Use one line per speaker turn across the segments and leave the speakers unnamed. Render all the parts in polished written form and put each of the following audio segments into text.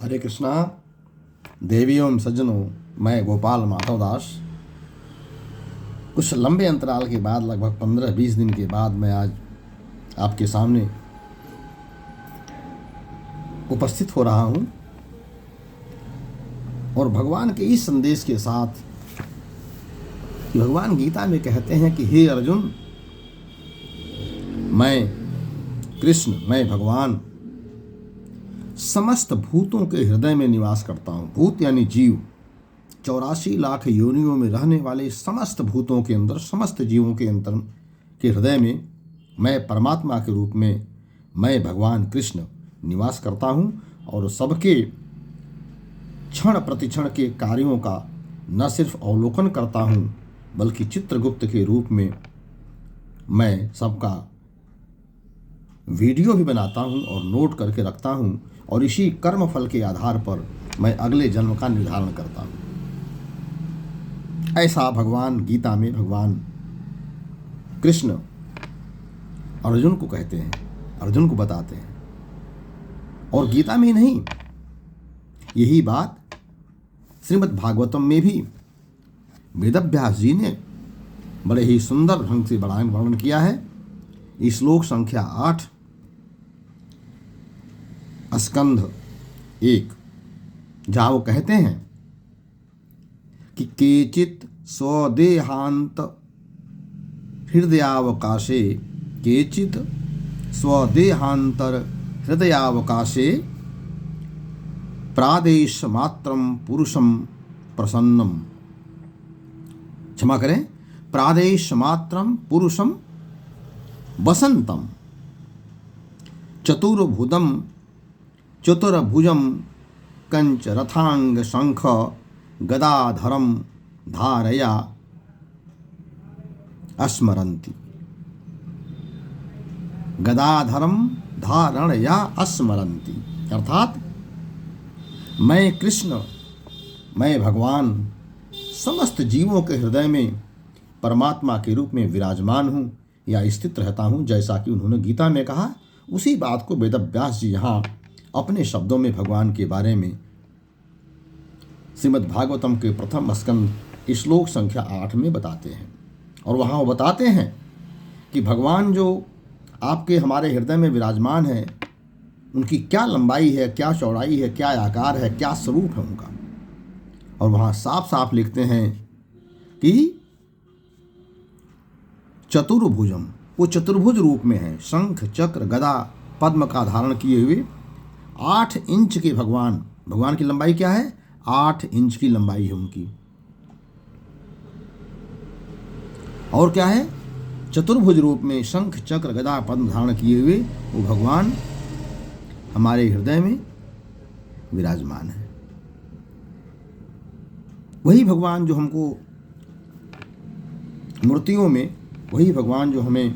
हरे कृष्णा। देवियों एवं सज्जनों, मैं गोपाल माधव दास कुछ लंबे अंतराल के बाद, लगभग 15-20 दिन के बाद मैं आज आपके सामने उपस्थित हो रहा हूँ और भगवान के इस संदेश के साथ कि भगवान गीता में कहते हैं कि हे अर्जुन, मैं कृष्ण, मैं भगवान समस्त भूतों के हृदय में निवास करता हूँ। भूत यानी जीव, 84 लाख योनियों में रहने वाले समस्त भूतों के अंदर, समस्त जीवों के अंतर के हृदय में मैं परमात्मा के रूप में, मैं भगवान कृष्ण निवास करता हूँ और सबके क्षण प्रतिक्षण के कार्यों का न सिर्फ अवलोकन करता हूँ बल्कि चित्रगुप्त के रूप में मैं सबका वीडियो भी बनाता हूँ और नोट करके रखता हूँ और इसी कर्म फल के आधार पर मैं अगले जन्म का निर्धारण करता हूँ। ऐसा भगवान गीता में भगवान कृष्ण अर्जुन को कहते हैं, अर्जुन को बताते हैं। और गीता में ही नहीं, यही बात श्रीमद् भागवतम में भी वेदव्यास जी ने बड़े ही सुंदर ढंग से वर्णन किया है। श्लोक संख्या 8, स्कंध 1, जहाँ वो कहते हैं कि केचित स्वदेहांत हृदयावकाशे, केचित स्वदेहांतर हृदयावकाशे प्रादेश मात्रम पुरुषम प्रसन्नम, क्षमा करें, प्रादेश मात्रम पुरुषम वसंतम चतुर्भुजम कंच रथांग शंख गदाधरम धारया अस्मरन्ति, गदाधरम धारणया अस्मरन्ति। अर्थात मैं कृष्ण, मैं भगवान समस्त जीवों के हृदय में परमात्मा के रूप में विराजमान हूँ या स्थित रहता हूँ, जैसा कि उन्होंने गीता में कहा। उसी बात को वेदव्यास जी यहाँ अपने शब्दों में भगवान के बारे में श्रीमद् भागवतम के प्रथम स्कंद श्लोक संख्या 8 में बताते हैं। और वहाँ वो बताते हैं कि भगवान जो आपके हमारे हृदय में विराजमान है, उनकी क्या लंबाई है, क्या चौड़ाई है, क्या आकार है, क्या स्वरूप है उनका। और वहाँ साफ साफ लिखते हैं कि चतुर्भुजम, वो चतुर्भुज रूप में है, शंख चक्र गदा पद्म का धारण किए हुए 8 इंच के भगवान। भगवान की लंबाई क्या है? 8 इंच की लंबाई है उनकी। और क्या है? चतुर्भुज रूप में शंख चक्र गदा पद्म धारण किए हुए वो भगवान हमारे हृदय में विराजमान है। वही भगवान जो हमको मूर्तियों में, वही भगवान जो हमें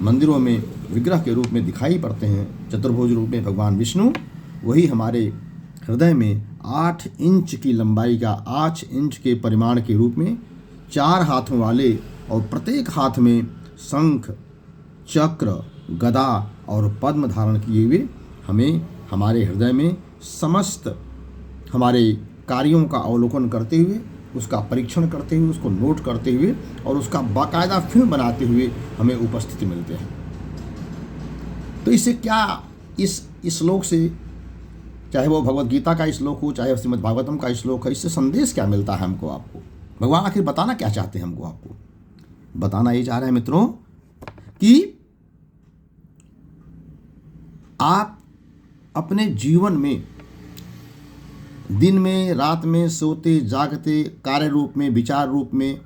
मंदिरों में विग्रह के रूप में दिखाई पड़ते हैं, चतुर्भुज रूप में भगवान विष्णु, वही हमारे हृदय में 8 इंच की लंबाई का, 8 इंच के परिमाण के रूप में 4 हाथों वाले और प्रत्येक हाथ में शंख चक्र गदा और पद्म धारण किए हुए हमें हमारे हृदय में समस्त हमारे कार्यों का अवलोकन करते हुए, उसका परीक्षण करते हुए, उसको नोट करते हुए और उसका बाकायदा फिल्म बनाते हुए हमें उपस्थिति मिलते हैं। तो इससे क्या, इस श्लोक से, चाहे वो भगवत गीता का श्लोक हो, चाहे श्रीमद् भागवतम का श्लोक है, इससे संदेश क्या मिलता है हमको, आपको? भगवान आखिर बताना क्या चाहते हैं हमको? आपको बताना ये चाह रहे हैं मित्रों कि आप अपने जीवन में दिन में, रात में, सोते जागते, कार्य रूप में, विचार रूप में,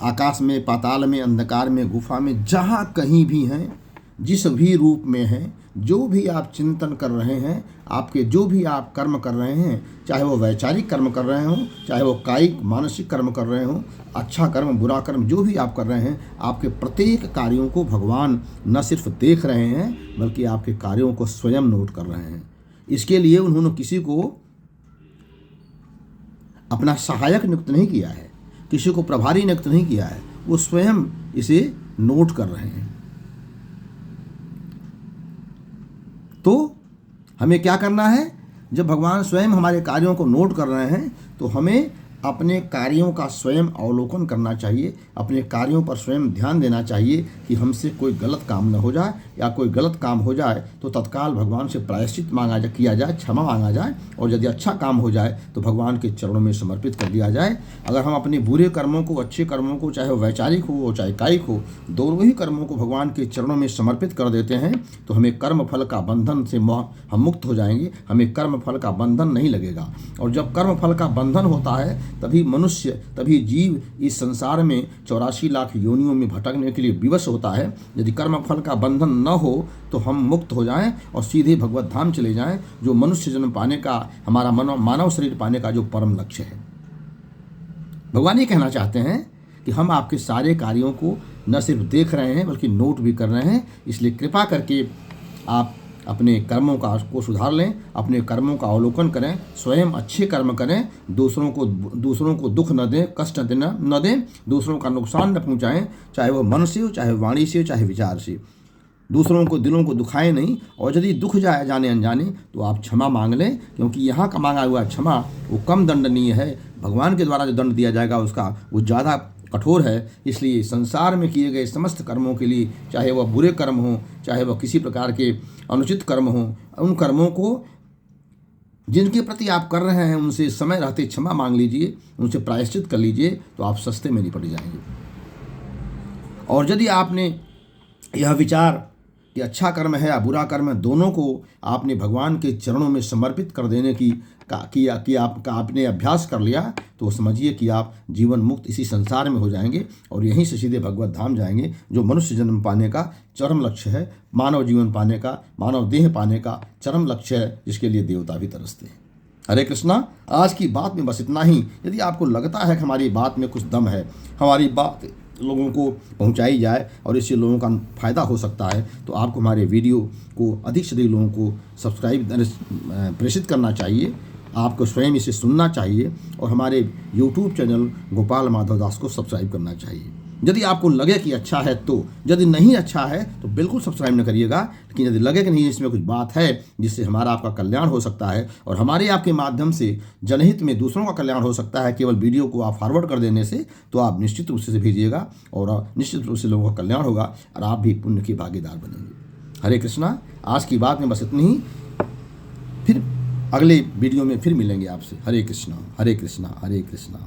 आकाश में, पाताल में, अंधकार में, गुफा में, जहाँ कहीं भी हैं, जिस भी रूप में हैं, जो भी आप चिंतन कर रहे हैं, आपके जो भी आप कर्म कर रहे हैं, चाहे वो वैचारिक कर्म कर रहे हों, चाहे वो कायिक मानसिक कर्म कर रहे हों, अच्छा कर्म बुरा कर्म जो भी आप कर रहे हैं, आपके प्रत्येक कार्यों को भगवान न सिर्फ देख रहे हैं बल्कि आपके कार्यों को स्वयं नोट कर रहे हैं। इसके लिए उन्होंने किसी को अपना सहायक नियुक्त नहीं किया है, किसी को प्रभारी नियुक्त नहीं किया है, वो स्वयं इसे नोट कर रहे हैं। तो हमें क्या करना है? जब भगवान स्वयं हमारे कार्यों को नोट कर रहे हैं तो हमें अपने कार्यों का स्वयं अवलोकन करना चाहिए, अपने कार्यों पर स्वयं ध्यान देना चाहिए कि हमसे कोई गलत काम न हो जाए, या कोई गलत काम हो जाए तो तत्काल भगवान से प्रायश्चित किया जाए, क्षमा मांगा जाए, और यदि अच्छा काम हो जाए तो भगवान के चरणों में समर्पित कर दिया जाए। अगर हम अपने बुरे कर्मों को, अच्छे कर्मों को, चाहे वो वैचारिक हो चाहे कायिक हो, दोनों ही कर्मों को भगवान के चरणों में समर्पित कर देते हैं तो हमें कर्म फल का बंधन से हम मुक्त हो जाएंगे, हमें कर्म फल का बंधन नहीं लगेगा। और जब कर्म फल का बंधन होता है तभी मनुष्य, तभी जीव इस संसार में 84 लाख योनियों में भटकने के लिए विवश होता है। यदि कर्म फल का बंधन न हो तो हम मुक्त हो जाएं और सीधे भगवत धाम चले जाएं, जो मनुष्य जन्म पाने का, हमारा मानव शरीर पाने का जो परम लक्ष्य है। भगवान ये कहना चाहते हैं कि हम आपके सारे कार्यों को न सिर्फ देख रहे हैं बल्कि नोट भी कर रहे हैं, इसलिए कृपा करके आप अपने कर्मों को सुधार लें, अपने कर्मों का अवलोकन करें, स्वयं अच्छे कर्म करें, दूसरों को दुख न दें, कष्ट न दें, दूसरों का नुकसान न पहुंचाएं, चाहे वह मन से हो, चाहे वाणी से हो, चाहे विचार से। दूसरों को, दिलों को दुखाएं नहीं, और यदि दुख जाए जाने अनजाने तो आप क्षमा मांग लें, क्योंकि यहाँ का मांगा हुआ क्षमा वो कम दंडनीय है। भगवान के द्वारा जो दंड दिया जाएगा उसका वो ज़्यादा कठोर है। इसलिए संसार में किए गए समस्त कर्मों के लिए, चाहे वह बुरे कर्म हों, चाहे वह किसी प्रकार के अनुचित कर्म हों, उन कर्मों को जिनके प्रति आप कर रहे हैं उनसे समय रहते क्षमा मांग लीजिए, उनसे प्रायश्चित कर लीजिए, तो आप सस्ते में निपट जाएंगे। और यदि आपने यह विचार कि अच्छा कर्म है या बुरा कर्म है, दोनों को आपने भगवान के चरणों में समर्पित कर देने की आपने अभ्यास कर लिया, तो समझिए कि आप जीवन मुक्त इसी संसार में हो जाएंगे और यहीं से सीधे भगवत धाम जाएंगे, जो मनुष्य जन्म पाने का चरम लक्ष्य है, मानव जीवन पाने का, मानव देह पाने का चरम लक्ष्य है, जिसके लिए देवता भी तरसते हैं। हरे कृष्णा। आज की बात में बस इतना ही। यदि आपको लगता है कि हमारी बात में कुछ दम है, हमारी बात लोगों को पहुंचाई जाए और इससे लोगों का फ़ायदा हो सकता है, तो आपको हमारे वीडियो को अधिक से अधिक लोगों को प्रेषित करना चाहिए, आपको स्वयं इसे सुनना चाहिए और हमारे YouTube चैनल गोपाल माधव दास को सब्सक्राइब करना चाहिए। यदि आपको लगे कि अच्छा है तो, यदि नहीं अच्छा है तो बिल्कुल सब्सक्राइब न करिएगा, लेकिन यदि लगे कि नहीं इसमें कुछ बात है जिससे हमारा आपका कल्याण हो सकता है और हमारे आपके माध्यम से जनहित में दूसरों का कल्याण हो सकता है, केवल वीडियो को आप फॉरवर्ड कर देने से, तो आप निश्चित रूप से भेजिएगा और निश्चित रूप से लोगों का कल्याण होगा और आप भी पुण्य की भागीदार बनेंगे। हरे कृष्णा। आज की बात में बस इतनी ही। फिर अगले वीडियो में फिर मिलेंगे आपसे। हरे कृष्णा, हरे कृष्णा, हरे कृष्णा।